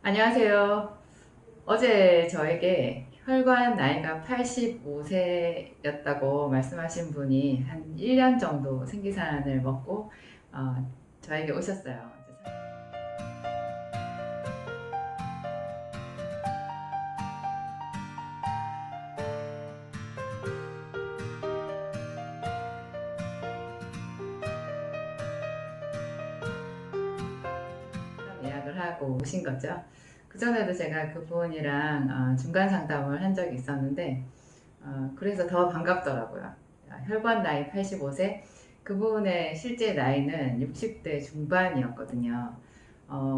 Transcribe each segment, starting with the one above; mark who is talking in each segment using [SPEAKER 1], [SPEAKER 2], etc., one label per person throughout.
[SPEAKER 1] 안녕하세요. 어제 저에게 혈관 나이가 85세였다고 말씀하신 분이 한 1년 정도 생기산을 먹고 어, 저에게 오셨어요. 예약을 하고 오신 거죠. 그전에도 제가 그분이랑 중간 상담을 한 적이 있었는데 그래서 더 반갑더라고요. 혈관 나이 85세, 그분의 실제 나이는 60대 중반이었거든요.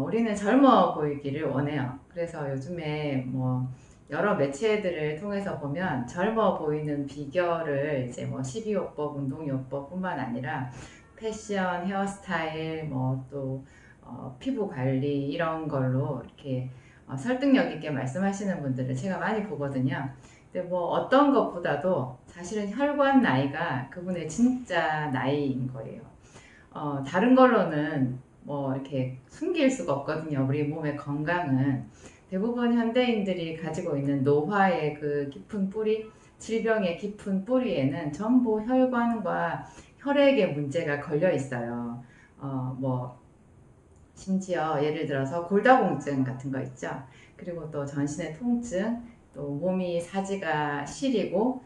[SPEAKER 1] 우리는 젊어 보이기를 원해요. 그래서 요즘에 뭐 여러 매체들을 통해서 보면 젊어 보이는 비결을 이제 뭐 12요법, 운동요법뿐만 아니라 패션, 헤어스타일, 뭐또 피부 관리 이런 걸로 이렇게 설득력 있게 말씀하시는 분들을 제가 많이 보거든요. 근데 뭐 어떤 것보다도 사실은 혈관 나이가 그분의 진짜 나이인 거예요. 다른 걸로는 뭐 이렇게 숨길 수가 없거든요. 우리 몸의 건강은 대부분 현대인들이 가지고 있는 노화의 그 깊은 뿌리, 질병의 깊은 뿌리에는 전부 혈관과 혈액의 문제가 걸려 있어요. 뭐 심지어 예를 들어서 골다공증 같은 거 있죠. 그리고 또 전신의 통증, 또 몸이 사지가 시리고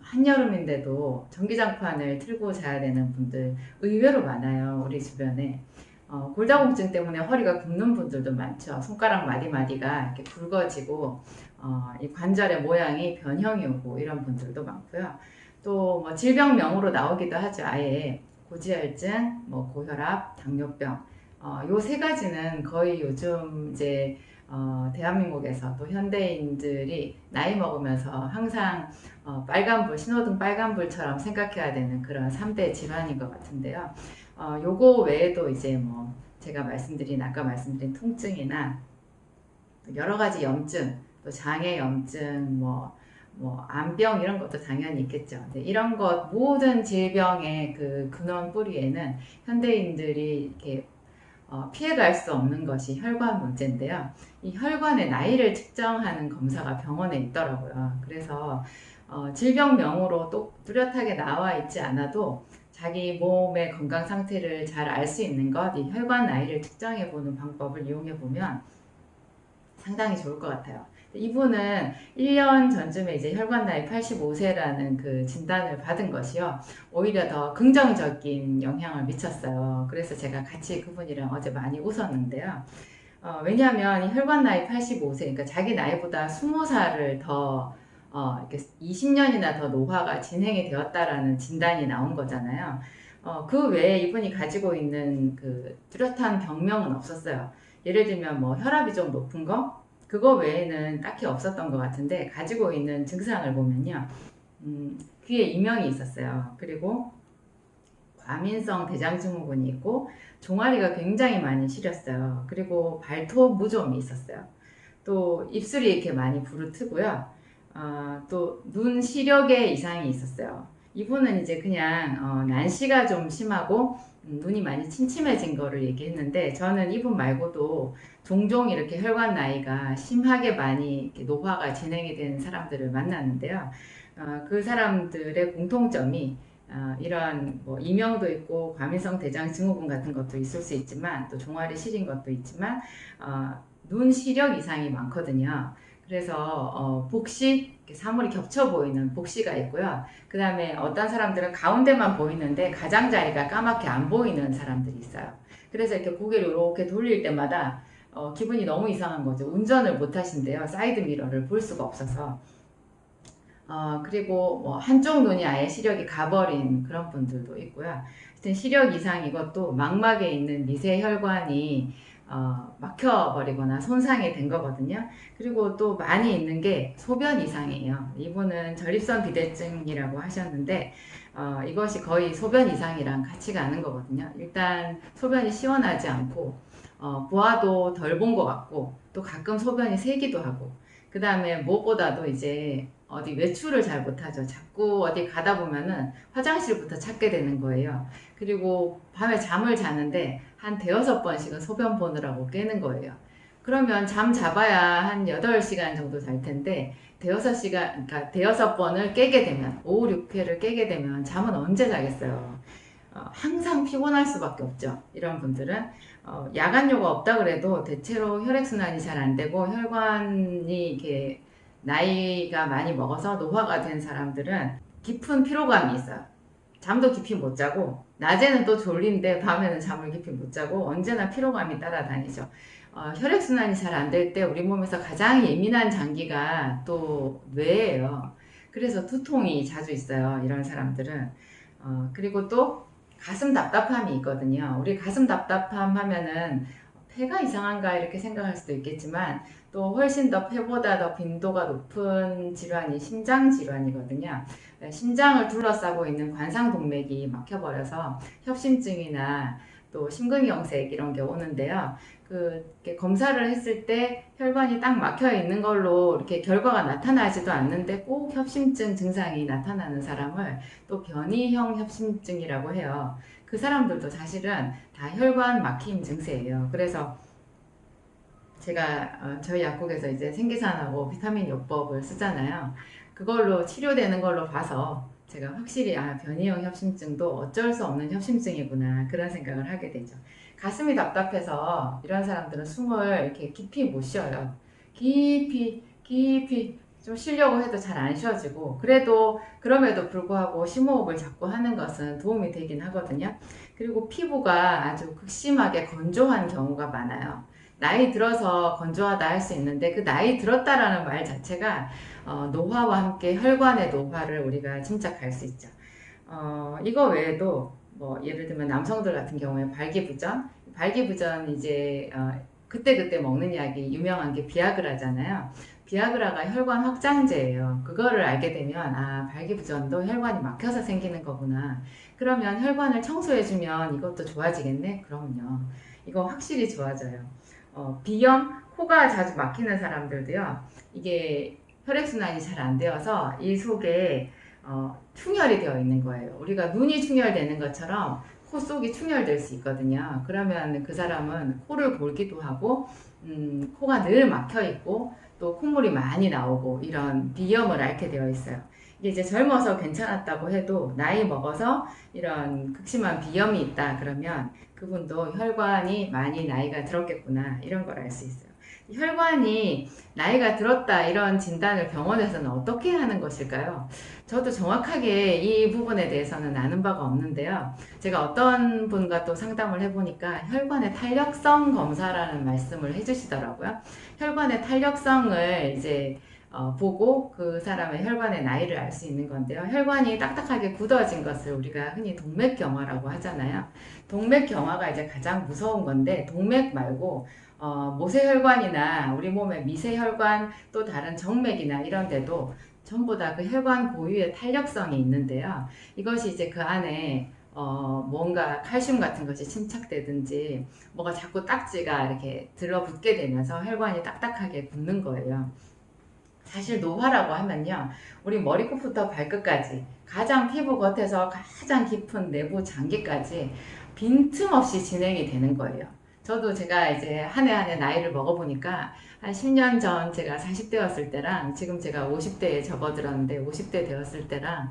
[SPEAKER 1] 한여름인데도 전기장판을 틀고 자야 되는 분들 의외로 많아요. 우리 주변에. 골다공증 때문에 허리가 굽는 분들도 많죠. 손가락 마디마디가 이렇게 굵어지고 이 관절의 모양이 변형이 오고 이런 분들도 많고요. 또 뭐 질병명으로 나오기도 하죠. 아예 고지혈증, 뭐 고혈압, 당뇨병. 요 세 가지는 거의 요즘 이제 대한민국에서 또 현대인들이 나이 먹으면서 항상 빨간불, 신호등 빨간불처럼 생각해야 되는 그런 3대 질환인 것 같은데요. 요거 외에도 이제 뭐 제가 아까 말씀드린 통증이나 여러 가지 염증, 또 장애 염증, 뭐 암병 이런 것도 당연히 있겠죠. 근데 이런 것 모든 질병의 그 근원 뿌리에는 현대인들이 이렇게 피해갈 수 없는 것이 혈관 문제인데요. 이 혈관의 나이를 측정하는 검사가 병원에 있더라고요. 그래서 질병명으로 또 뚜렷하게 나와 있지 않아도 자기 몸의 건강 상태를 잘 알 수 있는 것, 이 혈관 나이를 측정해 보는 방법을 이용해 보면 상당히 좋을 것 같아요. 이분은 1년 전쯤에 이제 혈관 나이 85세라는 그 진단을 받은 것이요. 오히려 더 긍정적인 영향을 미쳤어요. 그래서 제가 같이 그분이랑 어제 많이 웃었는데요. 왜냐하면 이 혈관 나이 85세, 그러니까 자기 나이보다 20살을 더 이렇게 20년이나 더 노화가 진행이 되었다라는 진단이 나온 거잖아요. 그 외에 이분이 가지고 있는 그 뚜렷한 병명은 없었어요. 예를 들면 뭐 혈압이 좀 높은 거, 그거 외에는 딱히 없었던 것 같은데 가지고 있는 증상을 보면요. 귀에 이명이 있었어요. 그리고 과민성 대장증후군이 있고 종아리가 굉장히 많이 시렸어요. 그리고 발톱 무좀이 있었어요. 또 입술이 이렇게 많이 부르트고요. 또 눈 시력에 이상이 있었어요. 이분은 이제 그냥 난시가 좀 심하고 눈이 많이 침침해진 거를 얘기했는데 저는 이분 말고도 종종 이렇게 혈관 나이가 심하게 많이 이렇게 노화가 진행이 되는 사람들을 만났는데요. 그 사람들의 공통점이 이런 뭐 이명도 있고 과민성 대장 증후군 같은 것도 있을 수 있지만 또 종아리 시린 것도 있지만 눈 시력 이상이 많거든요. 그래서 복시 사물이 겹쳐 보이는 복시가 있고요. 그 다음에 어떤 사람들은 가운데만 보이는데 가장자리가 까맣게 안 보이는 사람들이 있어요. 그래서 이렇게 고개를 이렇게 돌릴 때마다 기분이 너무 이상한 거죠. 운전을 못 하신대요. 사이드 미러를 볼 수가 없어서. 그리고 뭐 한쪽 눈이 아예 시력이 가버린 그런 분들도 있고요. 하여튼 시력 이상 이것도 망막에 있는 미세혈관이 막혀버리거나 손상이 된 거거든요. 그리고 또 많이 있는 게 소변 이상이에요. 이분은 전립선 비대증이라고 하셨는데 이것이 거의 소변 이상이랑 같이 가는 거거든요. 일단 소변이 시원하지 않고 보아도 덜 본 것 같고 또 가끔 소변이 새기도 하고 그 다음에 무엇보다도 이제 어디 외출을 잘 못하죠. 자꾸 어디 가다 보면은 화장실부터 찾게 되는 거예요. 그리고 밤에 잠을 자는데 한 대여섯 번씩은 소변 보느라고 깨는 거예요. 그러면 잠 잡아야 한 8시간 정도 잘 텐데, 대여섯 시간, 그러니까 대여섯 번을 깨게 되면, 5, 6회를 깨게 되면 잠은 언제 자겠어요? 항상 피곤할 수밖에 없죠. 이런 분들은. 야간료가 없다 그래도 대체로 혈액순환이 잘 안 되고 혈관이 이렇게 나이가 많이 먹어서 노화가 된 사람들은 깊은 피로감이 있어요. 잠도 깊이 못 자고, 낮에는 또 졸린데 밤에는 잠을 깊이 못 자고 언제나 피로감이 따라다니죠. 혈액순환이 잘 안 될 때 우리 몸에서 가장 예민한 장기가 또 뇌예요. 그래서 두통이 자주 있어요. 이런 사람들은. 그리고 또 가슴 답답함이 있거든요. 우리 가슴 답답함 하면은 폐가 이상한가 이렇게 생각할 수도 있겠지만 또 훨씬 더 폐보다 더 빈도가 높은 질환이 심장 질환이거든요. 심장을 둘러싸고 있는 관상동맥이 막혀버려서 협심증이나 또 심근경색 이런 게 오는데요. 검사를 했을 때 혈관이 딱 막혀 있는 걸로 이렇게 결과가 나타나지도 않는데 꼭 협심증 증상이 나타나는 사람을 또 변이형 협심증이라고 해요. 그 사람들도 사실은 다 혈관 막힘 증세예요. 그래서 제가 저희 약국에서 이제 생기산하고 비타민 요법을 쓰잖아요. 그걸로 치료되는 걸로 봐서 제가 확실히 변이형 협심증도 어쩔 수 없는 협심증이구나 그런 생각을 하게 되죠. 가슴이 답답해서 이런 사람들은 숨을 이렇게 깊이 못 쉬어요. 깊이 좀 쉬려고 해도 잘 안 쉬어지고 그럼에도 불구하고 심호흡을 자꾸 하는 것은 도움이 되긴 하거든요. 그리고 피부가 아주 극심하게 건조한 경우가 많아요. 나이 들어서 건조하다 할 수 있는데 그 나이 들었다라는 말 자체가 노화와 함께 혈관의 노화를 우리가 짐작할 수 있죠. 이거 외에도 뭐 예를 들면 남성들 같은 경우에 발기부전 이제 그때그때 먹는 약이 유명한 게 비아그라잖아요. 비아그라가 혈관 확장제예요. 그거를 알게 되면 발기부전도 혈관이 막혀서 생기는 거구나. 그러면 혈관을 청소해주면 이것도 좋아지겠네? 그럼요. 이거 확실히 좋아져요. 비염, 코가 자주 막히는 사람들도요. 이게 혈액순환이 잘 안 되어서 이 속에 충혈이 되어 있는 거예요. 우리가 눈이 충혈되는 것처럼 코 속이 충혈될 수 있거든요. 그러면 그 사람은 코를 골기도 하고 코가 늘 막혀 있고 또 콧물이 많이 나오고 이런 비염을 앓게 되어 있어요. 이게 이제 젊어서 괜찮았다고 해도 나이 먹어서 이런 극심한 비염이 있다 그러면 그분도 혈관이 많이 나이가 들었겠구나 이런 걸 알 수 있어요. 혈관이 나이가 들었다 이런 진단을 병원에서는 어떻게 하는 것일까요? 저도 정확하게 이 부분에 대해서는 아는 바가 없는데요. 제가 어떤 분과 또 상담을 해보니까 혈관의 탄력성 검사라는 말씀을 해주시더라고요. 혈관의 탄력성을 이제 보고 그 사람의 혈관의 나이를 알 수 있는 건데요. 혈관이 딱딱하게 굳어진 것을 우리가 흔히 동맥경화라고 하잖아요. 동맥경화가 이제 가장 무서운 건데 동맥 말고 모세혈관이나 우리 몸의 미세혈관 또 다른 정맥이나 이런 데도 전부 다 그 혈관 고유의 탄력성이 있는데요. 이것이 이제 그 안에 뭔가 칼슘 같은 것이 침착되든지 뭐가 자꾸 딱지가 이렇게 들러붙게 되면서 혈관이 딱딱하게 굳는 거예요. 사실 노화라고 하면요. 우리 머리끝부터 발끝까지 가장 피부 겉에서 가장 깊은 내부 장기까지 빈틈없이 진행이 되는 거예요. 저도 제가 이제 한 해 한 해 나이를 먹어보니까 한 10년 전 제가 40대였을 때랑 지금 제가 50대에 접어들었는데 50대 되었을 때랑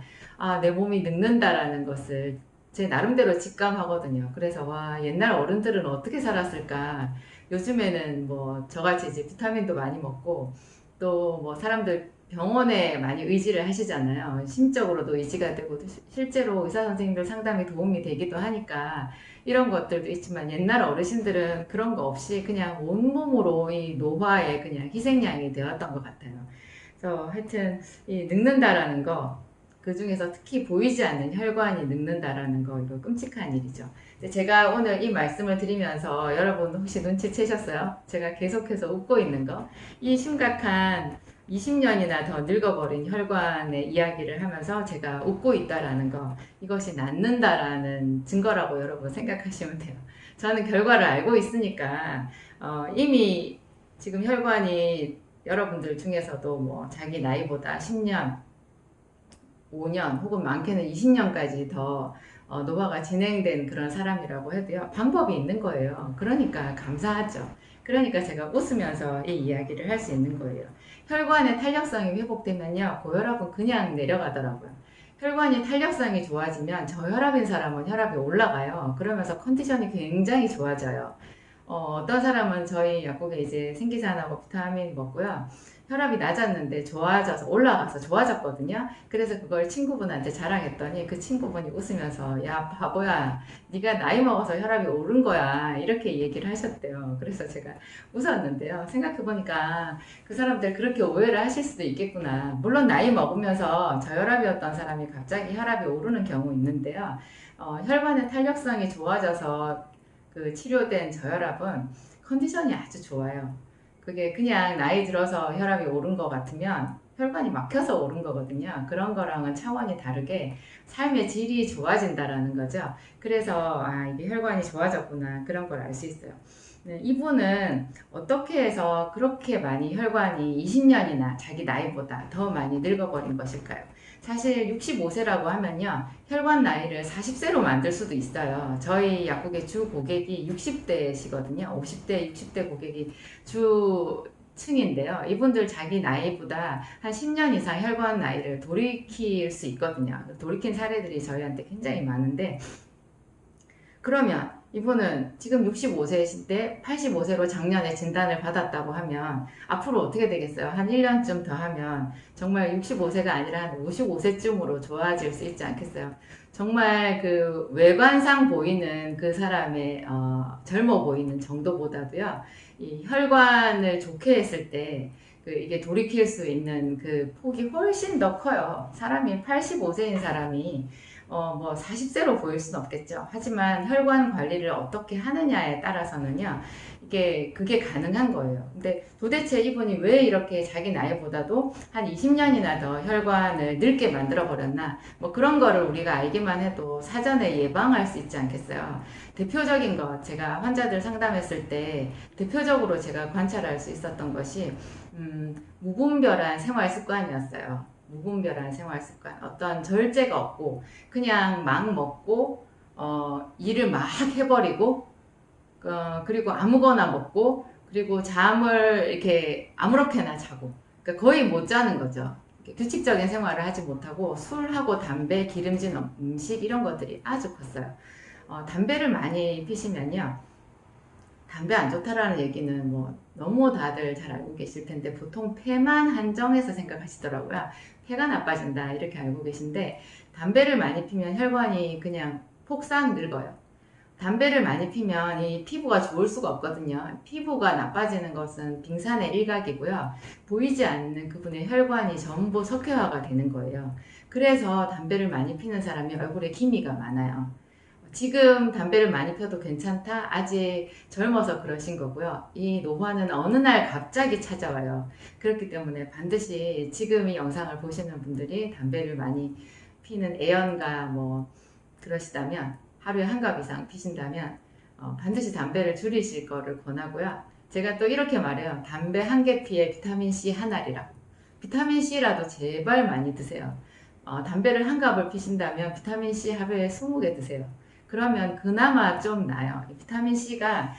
[SPEAKER 1] 내 몸이 늙는다라는 것을 제 나름대로 직감하거든요. 그래서 와, 옛날 어른들은 어떻게 살았을까. 요즘에는 뭐 저같이 이제 비타민도 많이 먹고 또 뭐 사람들 병원에 많이 의지를 하시잖아요. 심적으로도 의지가 되고 실제로 의사 선생님들 상담이 도움이 되기도 하니까 이런 것들도 있지만 옛날 어르신들은 그런 거 없이 그냥 온몸으로 이 노화에 그냥 희생양이 되었던 것 같아요. 그래서 하여튼 이 늙는다라는 거, 그 중에서 특히 보이지 않는 혈관이 늙는다라는 거, 이거 끔찍한 일이죠. 제가 오늘 이 말씀을 드리면서 여러분 혹시 눈치채셨어요? 제가 계속해서 웃고 있는 거. 이 심각한 20년이나 더 늙어버린 혈관의 이야기를 하면서 제가 웃고 있다라는 거, 이것이 낫는다라는 증거라고 여러분 생각하시면 돼요. 저는 결과를 알고 있으니까 이미 지금 혈관이 여러분들 중에서도 뭐 자기 나이보다 10년, 5년 혹은 많게는 20년까지 더 노화가 진행된 그런 사람이라고 해도요, 방법이 있는 거예요. 그러니까 감사하죠. 그러니까 제가 웃으면서 이 이야기를 할 수 있는 거예요. 혈관의 탄력성이 회복되면요, 고혈압은 그냥 내려가더라고요. 혈관이 탄력성이 좋아지면 저혈압인 사람은 혈압이 올라가요. 그러면서 컨디션이 굉장히 좋아져요. 어떤 사람은 저희 약국에 이제 생기산하고 비타민 먹고요. 혈압이 낮았는데 좋아져서 올라가서 좋아졌거든요. 그래서 그걸 친구분한테 자랑했더니 그 친구분이 웃으면서 야 바보야, 네가 나이 먹어서 혈압이 오른 거야, 이렇게 얘기를 하셨대요. 그래서 제가 웃었는데요. 생각해보니까 그 사람들 그렇게 오해를 하실 수도 있겠구나. 물론 나이 먹으면서 저혈압이었던 사람이 갑자기 혈압이 오르는 경우 있는데요. 혈관의 탄력성이 좋아져서 그 치료된 저혈압은 컨디션이 아주 좋아요. 그게 그냥 나이 들어서 혈압이 오른 것 같으면 혈관이 막혀서 오른 거거든요. 그런 거랑은 차원이 다르게 삶의 질이 좋아진다라는 거죠. 그래서 이게 혈관이 좋아졌구나, 그런 걸 알 수 있어요. 네, 이분은 어떻게 해서 그렇게 많이 혈관이 20년이나 자기 나이보다 더 많이 늙어버린 것일까요? 사실 65세라고 하면요, 혈관 나이를 40세로 만들 수도 있어요. 저희 약국의 주 고객이 60대시거든요. 50대, 60대 고객이 주 층인데요. 이분들 자기 나이보다 한 10년 이상 혈관 나이를 돌이킬 수 있거든요. 돌이킨 사례들이 저희한테 굉장히 많은데, 그러면 이분은 지금 65세이신데 85세로 작년에 진단을 받았다고 하면 앞으로 어떻게 되겠어요? 한 1년쯤 더 하면 정말 65세가 아니라 한 55세쯤으로 좋아질 수 있지 않겠어요? 정말 그 외관상 보이는 그 사람의 젊어 보이는 정도보다도요, 이 혈관을 좋게 했을 때 이게 돌이킬 수 있는 그 폭이 훨씬 더 커요. 사람이 85세인 사람이 뭐 40세로 보일 수는 없겠죠. 하지만 혈관 관리를 어떻게 하느냐에 따라서는요, 그게 가능한 거예요. 근데 도대체 이분이 왜 이렇게 자기 나이보다도 한 20년이나 더 혈관을 늙게 만들어 버렸나? 뭐 그런 거를 우리가 알기만 해도 사전에 예방할 수 있지 않겠어요. 대표적인 것, 제가 환자들 상담했을 때 대표적으로 제가 관찰할 수 있었던 것이 무분별한 생활 습관이었어요. 무분별한 생활 습관. 어떤 절제가 없고 그냥 막 먹고 일을 막 해버리고 그리고 아무거나 먹고 그리고 잠을 이렇게 아무렇게나 자고, 그러니까 거의 못 자는 거죠. 규칙적인 생활을 하지 못하고 술하고 담배, 기름진 음식 이런 것들이 아주 컸어요. 담배를 많이 피시면요, 담배 안 좋다라는 얘기는 뭐 너무 다들 잘 알고 계실 텐데 보통 폐만 한정해서 생각하시더라고요. 폐가 나빠진다 이렇게 알고 계신데, 담배를 많이 피면 혈관이 그냥 폭삭 늙어요. 담배를 많이 피면 이 피부가 좋을 수가 없거든요. 피부가 나빠지는 것은 빙산의 일각이고요. 보이지 않는 그분의 혈관이 전부 석회화가 되는 거예요. 그래서 담배를 많이 피는 사람이 얼굴에 기미가 많아요. 지금 담배를 많이 펴도 괜찮다? 아직 젊어서 그러신 거고요. 이 노화는 어느 날 갑자기 찾아와요. 그렇기 때문에 반드시 지금 이 영상을 보시는 분들이 담배를 많이 피는 애연가 뭐 그러시다면, 하루에 한 갑 이상 피신다면 반드시 담배를 줄이실 거를 권하고요. 제가 또 이렇게 말해요. 담배 한 개 피에 비타민C 한 알이라고. 비타민C라도 제발 많이 드세요. 담배를 한 갑을 피신다면 비타민C 하루에 20개 드세요. 그러면 그나마 좀 나아요. 비타민C가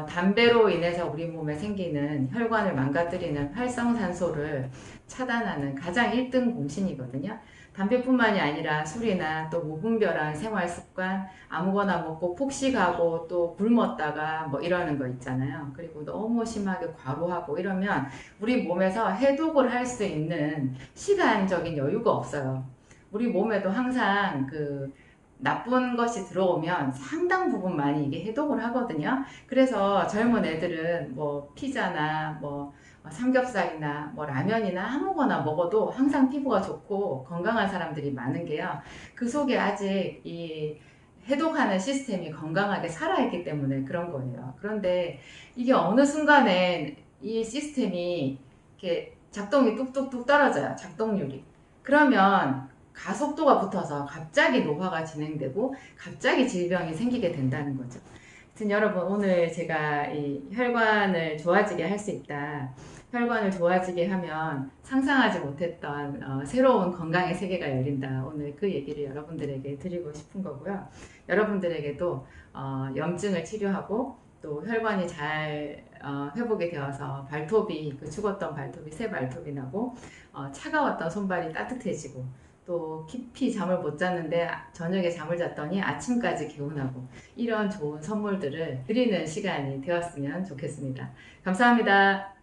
[SPEAKER 1] 담배로 인해서 우리 몸에 생기는 혈관을 망가뜨리는 활성산소를 차단하는 가장 1등 공신이거든요. 담배뿐만이 아니라 술이나 또 무분별한 생활습관, 아무거나 먹고 폭식하고 또 굶었다가 뭐 이러는 거 있잖아요. 그리고 너무 심하게 과로하고 이러면 우리 몸에서 해독을 할 수 있는 시간적인 여유가 없어요. 우리 몸에도 항상 나쁜 것이 들어오면 상당 부분 많이 이게 해독을 하거든요. 그래서 젊은 애들은 뭐 피자나 뭐 삼겹살이나 뭐 라면이나 아무거나 먹어도 항상 피부가 좋고 건강한 사람들이 많은 게요, 그 속에 아직 이 해독하는 시스템이 건강하게 살아있기 때문에 그런 거예요. 그런데 이게 어느 순간에 이 시스템이 이렇게 작동이 뚝뚝뚝 떨어져요. 작동률이. 그러면 가속도가 붙어서 갑자기 노화가 진행되고 갑자기 질병이 생기게 된다는 거죠. 하여튼 여러분, 오늘 제가 이 혈관을 좋아지게 할 수 있다, 혈관을 좋아지게 하면 상상하지 못했던 새로운 건강의 세계가 열린다, 오늘 그 얘기를 여러분들에게 드리고 싶은 거고요. 여러분들에게도 염증을 치료하고 또 혈관이 잘 회복이 되어서 발톱이 그 죽었던 발톱이 새 발톱이 나고 차가웠던 손발이 따뜻해지고 또 깊이 잠을 못 잤는데 저녁에 잠을 잤더니 아침까지 개운하고 이런 좋은 선물들을 드리는 시간이 되었으면 좋겠습니다. 감사합니다.